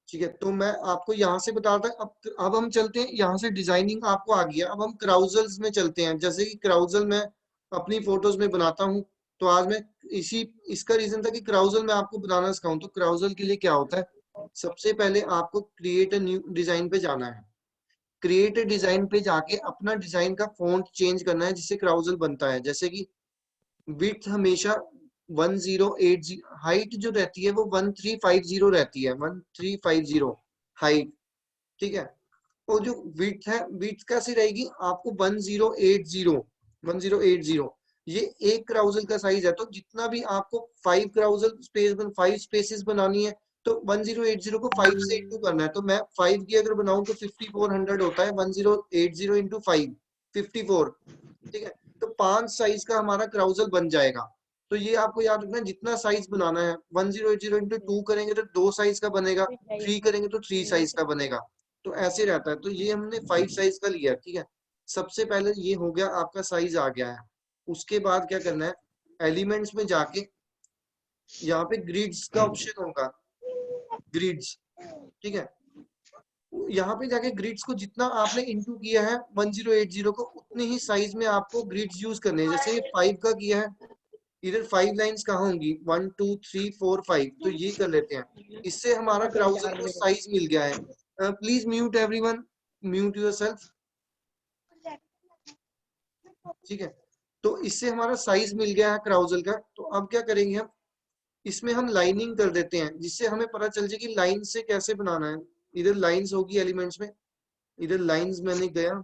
ठीक है, तो मैं आपको यहाँ से बताता अब हम चलते हैं यहाँ से, डिजाइनिंग आपको आ गया। अब हम क्राउजल्स में चलते हैं। जैसे कि क्राउजल मैं अपनी फोटोज में बनाता हूँ, तो आज मैं इसी इसका रीजन था कि क्राउजल मैं आपको बनाना सिखाऊं। तो क्राउजल के लिए क्या होता है, सबसे पहले आपको क्रिएट अ न्यू डिजाइन पे जाना है। क्रिएट अ डिजाइन पे जाके अपना डिजाइन का फॉन्ट चेंज करना है जिससे क्राउजल बनता है। जैसे कि विड्थ हमेशा 1080, हाइट जो रहती है वो 1350 रहती है, 1350 हाइट। ठीक है, और जो विड्थ है, विड्थ कैसी रहेगी आपको 1080 ये एक क्राउजल का साइज है। तो जितना भी आपको 5 स्पेसेस बनानी है, तो 1080 को 5 से इंटू करना है। तो मैं 5 की अगर बनाऊं तो 5400 होता है, 1080 इंटू 5 54। ठीक है, तो 5 साइज का हमारा क्राउजल बन जाएगा। तो ये आपको याद रखना है, जितना साइज बनाना है 1080 इंटू 2 करेंगे तो 2 साइज का बनेगा, 3 करेंगे तो 3 साइज का बनेगा। तो ऐसे रहता है। तो ये हमने 5 साइज का लिया। ठीक है, सबसे पहले ये हो गया, आपका साइज आ गया है। उसके बाद क्या करना है, एलिमेंट्स में जाके यहाँ पे ग्रिड्स का ऑप्शन होगा, ग्रिड्स। ठीक है, यहाँ पे जाके ग्रिड्स को जितना आपने इंटू किया है 1080 को, उतने ही साइज में आपको ग्रिड्स यूज करने हैं। जैसे ये 5 का किया है, इधर 5 लाइंस कहाँ होंगी, 1 2 3 4 5, तो ये कर लेते हैं। इससे हमारा क्राउजल को साइज मिल गया है। Please mute everyone, mute yourself. ठीक है, तो इससे हमारा साइज मिल गया है क्राउजल का। तो अब क्या करेंगे हम, इसमें हम लाइनिंग कर देते हैं जिससे हमें पता चल जाए कि लाइन से कैसे बनाना है। इधर लाइंस होगी एलिमेंट्स में, इधर लाइंस मैंने गया,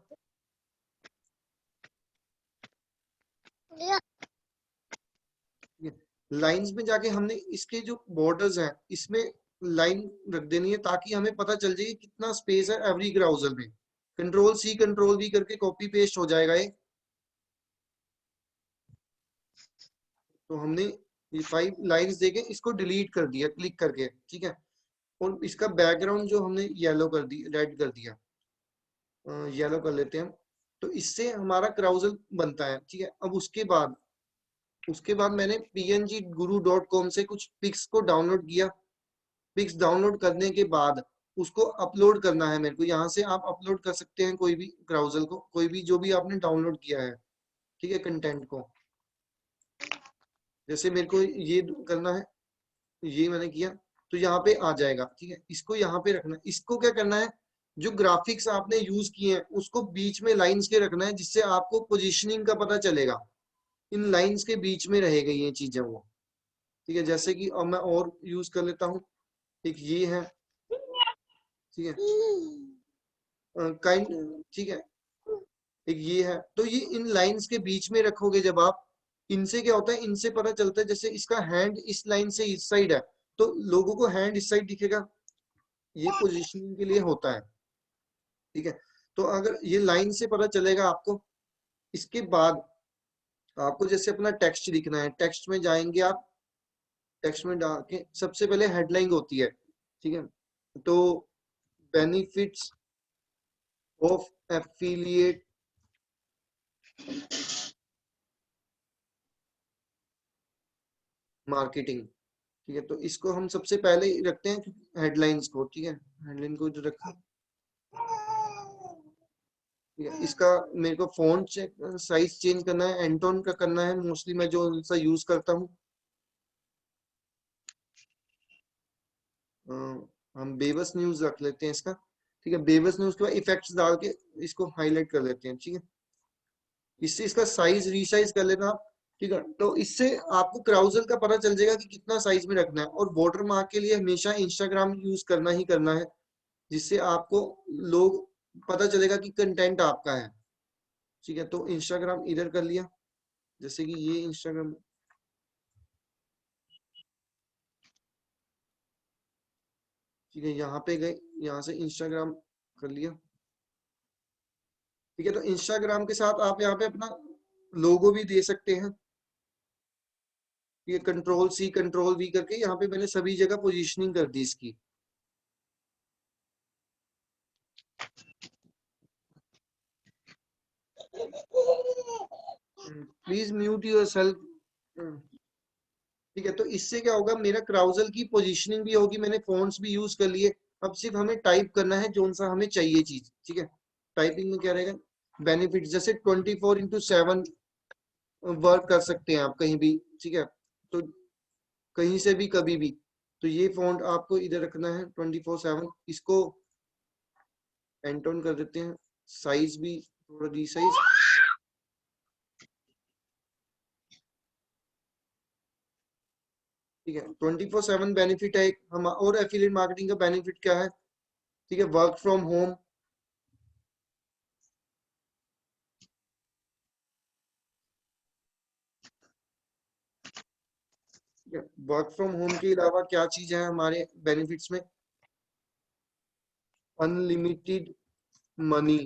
लाइंस में जाके हमने इसके जो बॉर्डर्स हैं इसमें लाइन रख देनी है, ताकि हमें पता चल जाए कि कितना स्पेस है एवरी क्राउजल में। कंट्रोल सी कंट्रोल वी करके कॉपी पेस्ट हो जाएगा ये। तो हमने ये 5 लाइंस देके इसको डिलीट कर दिया क्लिक करके। ठीक है, और इसका बैकग्राउंड जो हमने येलो कर दी, रेड कर दिया, येलो कर लेते हैं हम। तो इससे हमारा क्राउजल बनता है। ठीक है, अब उसके बाद मैंने png-guru.com से कुछ पिक्स को डाउनलोड किया। पिक्स डाउनलोड करने के बाद उसको अपलोड करना है मेरे को। यहाँ से आप अपलोड कर सकते हैं कोई भी क्राउजल को, कोई भी जो भी आपने डाउनलोड किया है। ठीक है, कंटेंट को, जैसे मेरे को ये करना है, ये मैंने किया, तो यहाँ पे आ जाएगा। ठीक है, इसको यहाँ पे रखना है। इसको क्या करना है, जो ग्राफिक्स आपने यूज किए हैं उसको बीच में लाइंस के रखना है, जिससे आपको पोजीशनिंग का पता चलेगा। इन लाइंस के बीच में रहेगा ये चीजें वो। ठीक है, जैसे कि अब मैं और यूज कर लेता हूँ, एक ये है। ठीक है, काइंड, ठीक है, एक ये है। तो ये इन लाइंस के बीच में रखोगे जब आप, इनसे क्या होता है, इनसे पता चलता है जैसे इसका हैंड इस लाइन से इस साइड है, तो लोगों को हैंड इस साइड दिखेगा, ये पोजीशनिंग के लिए होता है। ठीक है, तो अगर ये लाइन से पता चलेगा आपको। इसके बाद आपको जैसे अपना टेक्स्ट लिखना है, टेक्स्ट में जाएंगे आप, टेक्स्ट में डाल के सबसे पहले हेडलाइन होती है। ठीक है, तो बेनिफिट्स ऑफ एफिलिएट मार्केटिंग। ठीक है, तो इसको हम सबसे पहले ही रखते हैं हेडलाइंस को। ठीक है, हेडलाइन को जो रखा, ठीक है, इसका मेरे को फॉन्ट साइज चेंज करना है, एंटोन का करना है, मोस्टली मैं जो सा यूज करता हूँ। हम बेबस न्यूज रख लेते हैं इसका। ठीक है, बेबस न्यूज के बाद इफेक्ट्स डाल के इसको हाईलाइट कर लेते हैं। ठीक है, इससे इसका साइज रीसाइज कर लेना आप। ठीक है, तो इससे आपको क्राउजल का पता चल जाएगा कि कितना साइज में रखना है। और वाटर मार्क के लिए हमेशा इंस्टाग्राम यूज करना ही करना है, जिससे आपको लोग पता चलेगा कि कंटेंट आपका है। ठीक है, तो इंस्टाग्राम इधर कर लिया, जैसे कि ये इंस्टाग्राम। ठीक है, यहाँ पे गए, यहाँ से इंस्टाग्राम कर लिया। ठीक है, तो इंस्टाग्राम के साथ आप यहाँ पे अपना लोगो भी दे सकते हैं। ये कंट्रोल सी कंट्रोल वी करके यहाँ पे मैंने सभी जगह पोजीशनिंग कर दी इसकी। Please mute your self. ठीक है, तो इससे क्या होगा, मेरा क्राउजल की पोजीशनिंग भी होगी, मैंने फॉन्ट्स भी यूज कर लिए। अब सिर्फ हमें टाइप करना है जो सा हमें चाहिए चीज, ठीक है। टाइपिंग में क्या रहेगा, बेनिफिट जैसे 24/7 वर्क कर सकते हैं आप कहीं भी, ठीक है। तो कहीं से भी कभी भी, तो ये फॉन्ट आपको इधर रखना है 24/7। इसको एंटोन कर देते हैं, साइज भी थोड़ा रीसाइज, ठीक है। 24/7 बेनिफिट है एक हम, और एफिलिएट मार्केटिंग का बेनिफिट क्या है, ठीक है, work from home. Work from home के अलावा क्या चीज है हमारे बेनिफिट्स में, अनलिमिटेड मनी,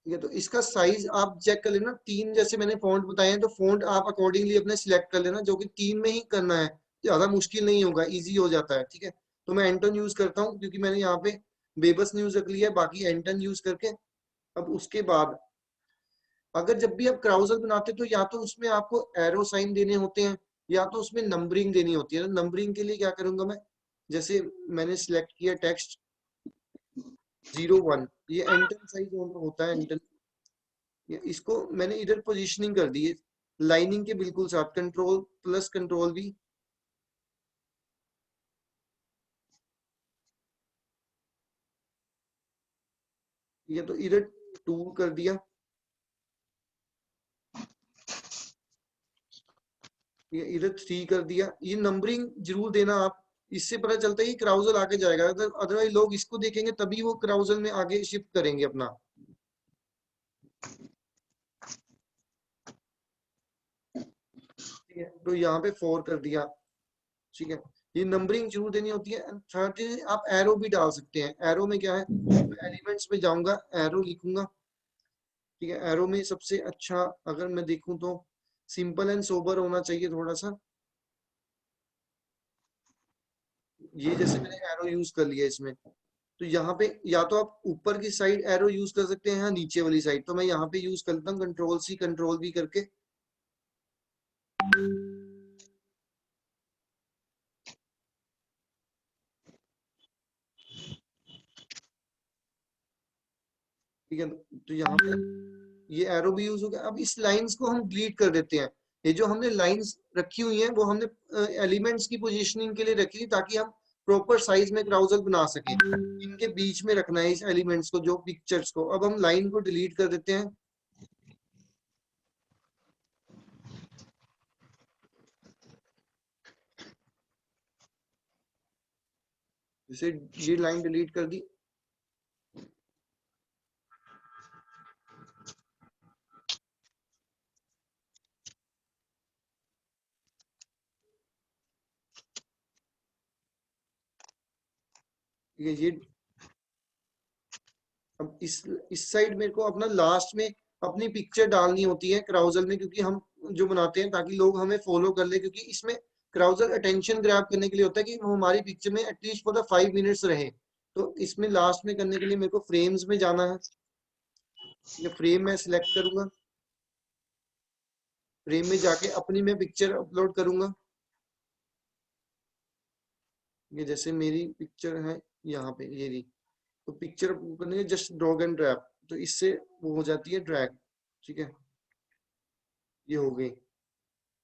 ठीक है। तो इसका साइज आप चेक कर लेना, तीन जैसे मैंने फॉन्ट बताए हैं, तो फॉन्ट आप अकॉर्डिंगली अपने सिलेक्ट कर लेना, जो कि तीन में ही करना है, ज्यादा मुश्किल नहीं होगा, इजी हो जाता है, ठीक है। तो मैं एंटन यूज करता हूँ क्योंकि मैंने यहाँ पे बेबस न्यूज रख लिया है, बाकी एंटन यूज करके। अब उसके बाद अगर जब भी आप क्राउजल बनाते हो तो या तो उसमें आपको एरो साइन देने होते हैं, या तो उसमें नंबरिंग देनी होती है। नंबरिंग के लिए क्या करूंगा मैं, जैसे मैंने सिलेक्ट किया टेक्स्ट 01, ये एंटन साइज होता है एंटन, इसको मैंने इधर पोजीशनिंग कर दी है लाइनिंग के बिल्कुल साथ, कंट्रोल प्लस कंट्रोल भी, ये तो इधर 2 कर दिया, ये इधर 3 कर दिया। ये नंबरिंग जरूर देना आप, इससे पता चलता है कि क्राउजल आगे जाएगा, अगर अदरवाइज लोग इसको देखेंगे तभी वो क्राउजल में आगे शिफ्ट करेंगे अपना, ठीक है। तो यहाँ पे 4 कर दिया, ठीक है। ये नंबरिंग जरूर देनी होती है। थर्ड चीज, आप एरो भी डाल सकते हैं। एरो में क्या है, एलिमेंट्स में जाऊंगा, एरो लिखूंगा, ठीक है। एरो में सबसे अच्छा अगर मैं देखूं तो सिंपल एंड सोबर होना चाहिए थोड़ा सा, ये जैसे मैंने एरो यूज कर लिया इसमें, तो यहाँ पे या तो आप ऊपर की साइड एरो यूज कर सकते हैं या नीचे वाली साइड, तो मैं यहाँ पे यूज करता हूँ कंट्रोल सी कंट्रोल वी करके, ठीक है। तो यहाँ पे ये एरो भी यूज हो गया। अब इस लाइंस को हम डिलीट कर देते हैं। ये जो हमने लाइंस रखी हुई हैं वो हमने एलिमेंट्स की पोजीशनिंग के लिए रखी थी, ताकि हम प्रॉपर साइज में ब्राउजर बना सके। इनके बीच में रखना है इस एलिमेंट्स को, जो पिक्चर्स को। अब हम लाइन को डिलीट कर देते हैं, जैसे ये लाइन डिलीट कर दी। ये अब इस साइड मेरे को अपना लास्ट में अपनी पिक्चर डालनी होती है क्राउजल में, क्योंकि हम जो बनाते हैं ताकि लोग हमें फॉलो कर ले, क्योंकि इसमें क्राउजल अटेंशन ग्रैब करने के लिए होता है कि वो हमारी पिक्चर में एटलीस्ट फॉर द 5 मिनट्स रहे। तो इसमें लास्ट में करने के लिए मेरे को फ्रेम्स में जाना है, ये फ्रेम में सिलेक्ट करूंगा, फ्रेम में जाके अपनी मैं पिक्चर अपलोड करूंगा। ये जैसे मेरी पिक्चर है यहाँ पे, ये रही। तो पिक्चर करने के जस्ट ड्रैग एंड ड्रैप, तो इससे वो हो जाती है ड्रैग, ठीक है। ये हो गई,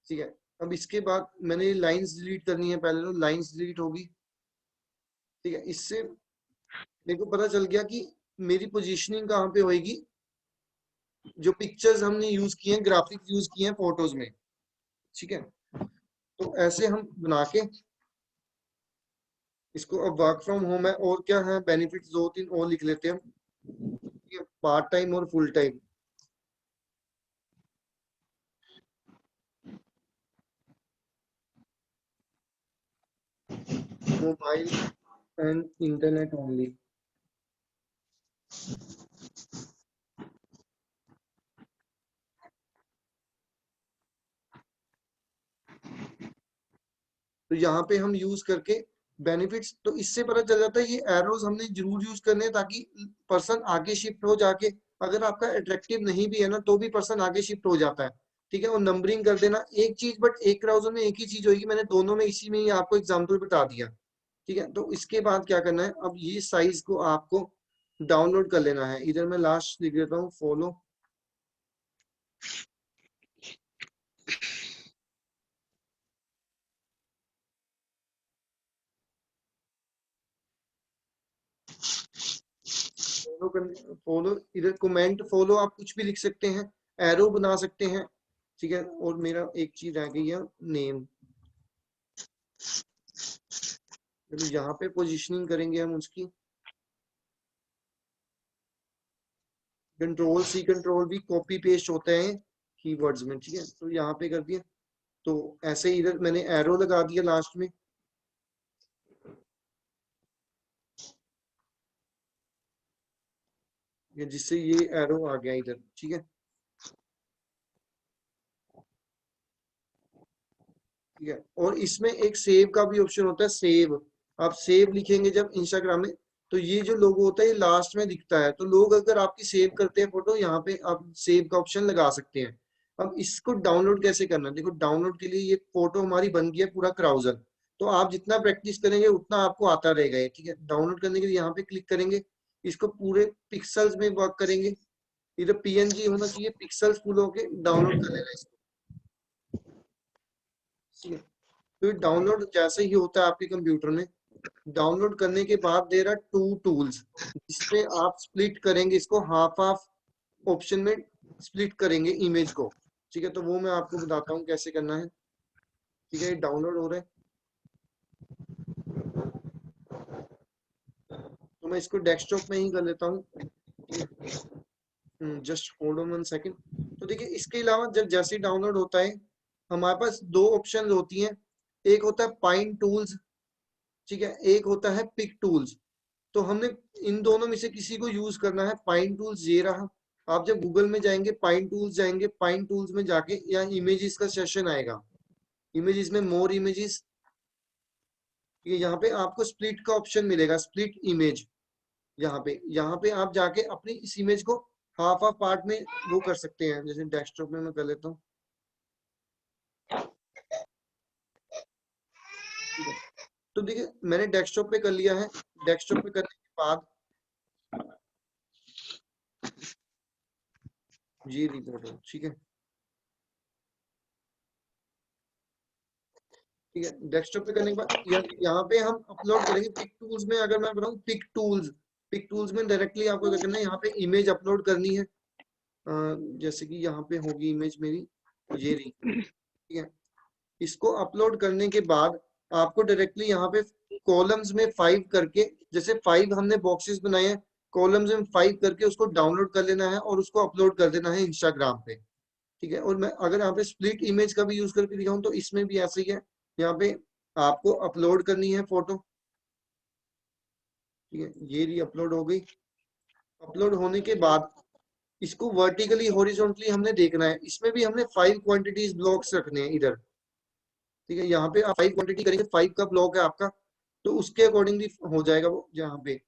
ठीक है। अब इसके बाद मैंने लाइंस डिलीट करनी है, पहले तो लाइंस डिलीट होगी, ठीक है। इससे मेरे को पता चल गया कि मेरी पोजीशनिंग कहाँ पे होएगी, जो पिक्चर्स हमने यूज किए हैं, ग्राफिक्स यूज किए हैं फोटोज में, ठीक है। तो ऐसे हम बना के इसको, अब वर्क फ्रॉम होम है और क्या है बेनिफिट्स, 2-3 और लिख लेते हैं हम, पार्ट टाइम और full time. Mobile and internet only, तो यहाँ पे हम यूज करके बेनिफिट्स, तो इससे पता चल जाता है ये एरोज हमने जरूर यूज करने हैं, ताकि पर्सन आगे शिफ्ट हो जाके, अगर आपका अट्रैक्टिव नहीं भी है ना तो भी पर्सन आगे शिफ्ट हो जाता है। ठीक है, और नंबरिंग कर देना एक चीज, बट एक क्राउजल में एक ही चीज होगी, मैंने दोनों में इसी में ही आपको एग्जांपल बता दिया। ठीक है, तो इसके बाद क्या करना है, अब ये साइज को आपको डाउनलोड कर लेना है। इधर मैं लास्ट लिख देता हूँ, फॉलो। फॉलो इधर कमेंट फॉलो आप कुछ भी लिख सकते हैं, एरो बना सकते हैं। ठीक है, और मेरा एक चीज रह गई है, नेम। चलो यहाँ पे पोजीशनिंग करेंगे हम उसकी, कंट्रोल सी कंट्रोल भी कॉपी पेस्ट होता है कीवर्ड्स में। ठीक है, तो यहाँ पे कर दिया, तो ऐसे ही इधर मैंने एरो लगा दिया लास्ट में। जिससे ये एरो आ गया इधर। ठीक है, ठीक है, और इसमें एक सेव का भी ऑप्शन होता है, सेव। आप सेव लिखेंगे जब इंस्टाग्राम में, तो ये जो लोगो होता है ये लास्ट में दिखता है, तो लोग अगर आपकी सेव करते हैं फोटो, यहाँ पे आप सेव का ऑप्शन लगा सकते हैं। अब इसको डाउनलोड कैसे करना है, देखो डाउनलोड के लिए ये फोटो हमारी बन गई है पूरा क्राउजल, तो आप जितना प्रैक्टिस करेंगे उतना आपको आता रहेगा ये। ठीक है, डाउनलोड करने के लिए यहाँ पे क्लिक करेंगे, इसको पूरे पिक्सल्स में वर्क करेंगे, इधर पीएनजी होना चाहिए, पिक्सल्स फुल होके डाउनलोड कर लेना इसको। ठीक है, तो डाउनलोड जैसे ही होता है आपके कंप्यूटर में, डाउनलोड करने के बाद दे रहा टू टूल्स, जिसपे आप स्प्लिट करेंगे इसको, हाफ हाफ ऑप्शन में स्प्लिट करेंगे इमेज को। ठीक है, तो वो मैं आपको बताता हूँ कैसे करना है। ठीक है, ये डाउनलोड हो रहा है, तो मैं इसको डेस्कटॉप में ही कर लेता हूँ। Just hold on 1 second. तो देखिए, इसके अलावा जब जैसे डाउनलोड होता है, हमारे पास दो ऑप्शन होती हैं, एक होता है पाइन टूल्स, ठीक है, एक होता है पिक टूल्स। तो हमने इन दोनों में से किसी को यूज करना है। पाइन टूल्स ये रहा, आप जब गूगल में जाएंगे, पाइन टूल्स जाएंगे, पाइन टूल्स में जाके यहाँ इमेजेस का सेशन आएगा, इमेजेस में मोर इमेजेस, ये यहाँ पे आपको स्प्लिट का ऑप्शन मिलेगा, स्प्लिट इमेज। यहाँ पे आप जाके अपनी इस इमेज को हाफ हाफ पार्ट में वो कर सकते हैं। जैसे डेस्कटॉप में मैं कर लेता हूँ। ठीक है, तो देखिए मैंने डेस्कटॉप पे कर लिया है। डेस्कटॉप पे करने के बाद ये रिपोर्ट है। ठीक है, ठीक है, डेस्कटॉप पे करने के बाद यहाँ पे हम अपलोड करेंगे पिक टूल्स में। अगर मैं बताऊँ पिक टूल्स, पिक टूल्स में डायरेक्टली आपको क्या करना है, यहाँ पे इमेज अपलोड करनी है। जैसे कि यहाँ पे होगी इमेज मेरी, ये रही। ठीक है, इसको अपलोड करने के बाद आपको डायरेक्टली यहाँ पे कॉलम्स में 5 करके, जैसे 5 हमने बॉक्सेस बनाए हैं, कॉलम्स में 5 करके उसको डाउनलोड कर लेना है और उसको अपलोड कर देना है इंस्टाग्राम पे। ठीक है, और मैं अगर यहाँ पे स्प्लिट इमेज का भी यूज करके दिखाऊं तो इसमें भी ऐसे ही है, यहाँ पे आपको अपलोड करनी है फोटो। ठीक है, ये भी अपलोड हो गई। अपलोड होने के बाद इसको वर्टिकली हॉरिजॉन्टली हमने देखना है, इसमें भी हमने 5 क्वांटिटीज ब्लॉक्स रखने हैं इधर। ठीक है, यहाँ पे आप 5 क्वांटिटी करेंगे, 5 का ब्लॉक है आपका, तो उसके अकॉर्डिंगली हो जाएगा वो। यहाँ पे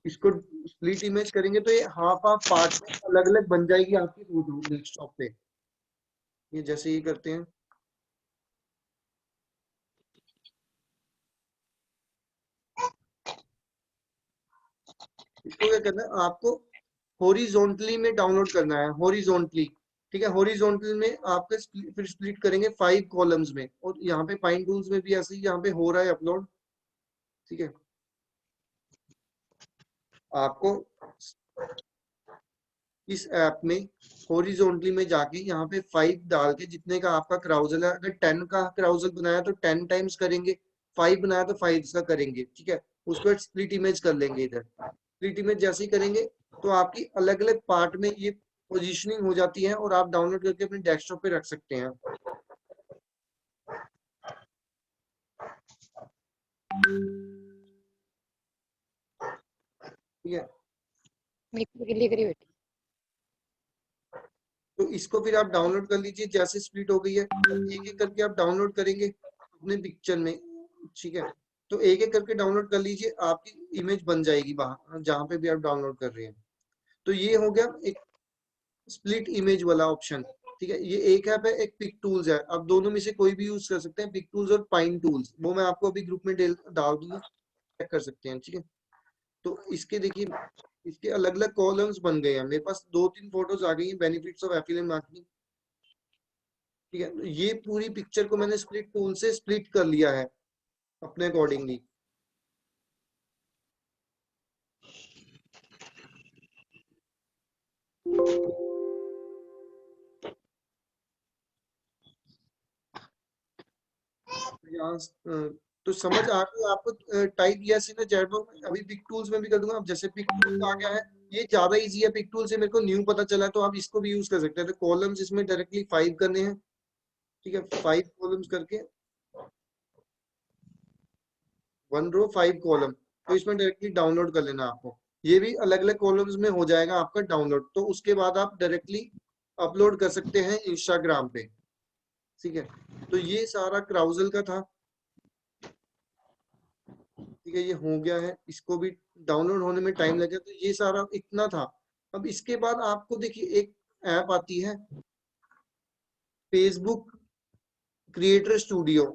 इसको स्प्लिट इमेज करेंगे तो ये हाफ हाफ पार्ट में अलग अलग बन जाएगी आपकी फोटो डेस्कटॉप पे। ये जैसे ये करते हैं, इसको क्या करना है आपको, हॉरिजॉन्टली में डाउनलोड करना है, हॉरिजॉन्टली। ठीक है, हॉरिजॉन्टल में आपके फिर स्प्लिट करेंगे 5 कॉलम्स में, और यहाँ पे पाइन टूल्स में भी ऐसे ही यहाँ पे हो रहा है अपलोड। ठीक है, आपको इस ऐप में हॉरिजॉन्टली में जाके यहाँ पे 5 डाल के, जितने का आपका क्राउजल है, अगर 10 का क्राउजल बनाया तो 10 टाइम्स करेंगे, 5 बनाया तो 5 का करेंगे। ठीक है, उसको स्प्लिट इमेज कर लेंगे इधर। स्प्लिट इमेज जैसे ही करेंगे तो आपकी अलग अलग पार्ट में ये पोजीशनिंग हो जाती है, और आप डाउनलोड करके अपने डेस्कटॉप पे रख सकते हैं। ठीक है, तो इसको फिर आप डाउनलोड कर लीजिए, जैसे स्प्लिट हो गई है एक एक करके आप डाउनलोड करेंगे अपने पिक्चर में। ठीक है, तो एक एक करके डाउनलोड कर लीजिए, आपकी इमेज बन जाएगी वहां जहां पे भी आप डाउनलोड कर रहे हैं। तो ये हो गया एक स्प्लिट इमेज वाला ऑप्शन। ठीक है, ये एक ऐप है, एक पिक टूल्स है। आप दोनों में से कोई भी यूज कर सकते हैं, पिक टूल्स और पाइन टूल्स। वो मैं आपको अभी ग्रुप में डाल दूंगा, चेक कर सकते हैं। ठीक है, तो इसके देखिए, इसके अलग अलग कॉलम्स बन गए हैं। मेरे पास 2-3 फोटोज आ गई हैं, बेनिफिट्स ऑफ एफिलिएट मार्केटिंग। ठीक है, तो ये पूरी पिक्चर को मैंने स्प्लिट टूल से स्प्लिट कर लिया है अपने अकॉर्डिंगली। यहाँ तो समझ आ रही है आपको? Type yes in chat box में। अभी पिक टूल्स में भी कर दूंगा। अब जैसे पिक टूल्स आ गया है, ये ज्यादा इजी है। पिक टूल से मेरे को न्यू पता चला है, तो आप इसको भी यूज कर सकते हैं। तो कॉलम्स इसमें डायरेक्टली 5 करने हैं। ठीक है, 5 कॉलम्स करके 1 रो 5 कॉलम, तो इसमें डायरेक्टली डाउनलोड कर लेना आपको। ये भी अलग अलग कॉलम्स में हो जाएगा आपका डाउनलोड। तो उसके बाद आप डायरेक्टली अपलोड कर सकते हैं इंस्टाग्राम पे। ठीक है, तो ये सारा क्राउजल का था। ठीक है, ये हो गया है। इसको भी डाउनलोड होने में टाइम लगेगा। तो ये सारा इतना था। अब इसके बाद आपको देखिए एक ऐप आती है, फेसबुक क्रिएटर स्टूडियो।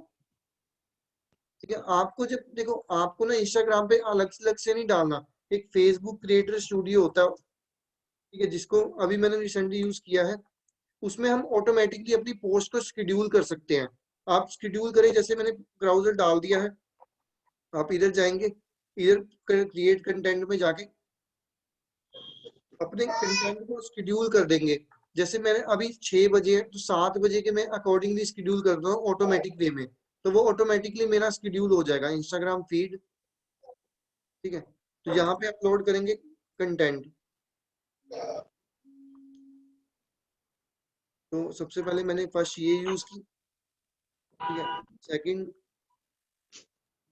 ठीक है, आपको जब देखो, आपको ना इंस्टाग्राम पे अलग से नहीं डालना। एक फेसबुक क्रिएटर स्टूडियो होता है। ठीक है, जिसको अभी मैंने रिसेंटली यूज किया है। उसमें हम ऑटोमेटिकली अपनी पोस्ट को शेड्यूल कर सकते हैं। आप शेड्यूल करें, जैसे मैंने ब्राउजर डाल दिया है, आप इधर जाएंगे, इधर क्रिएट कंटेंट में जाके अपने कंटेंट को शेड्यूल कर देंगे। जैसे मैंने अभी 6 बजे है, तो 7 बजे के मैं अकॉर्डिंगली शेड्यूल करता हूँ ऑटोमेटिक वे में। तो वो ऑटोमेटिकली मेरा शेड्यूल हो जाएगा इंस्टाग्राम फीड। ठीक है, तो यहाँ पे अपलोड करेंगे कंटेंट। तो सबसे पहले मैंने फर्स्ट ये यूज की। ठीक है, सेकंड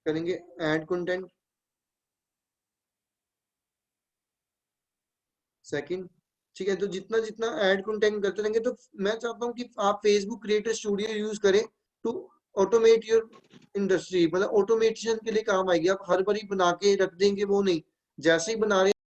करेंगे ऐड कंटेंट। सेकंड, ठीक है, तो जितना जितना ऐड कंटेंट करते रहेंगे, तो मैं चाहता हूँ कि आप फेसबुक क्रिएटर स्टूडियो यूज करें टू ऑटोमेट योर इंडस्ट्री। मतलब ऑटोमेशन के लिए काम आएगी। आप हर बारी बना के रख देंगे वो नहीं, जैसे ही बना रहे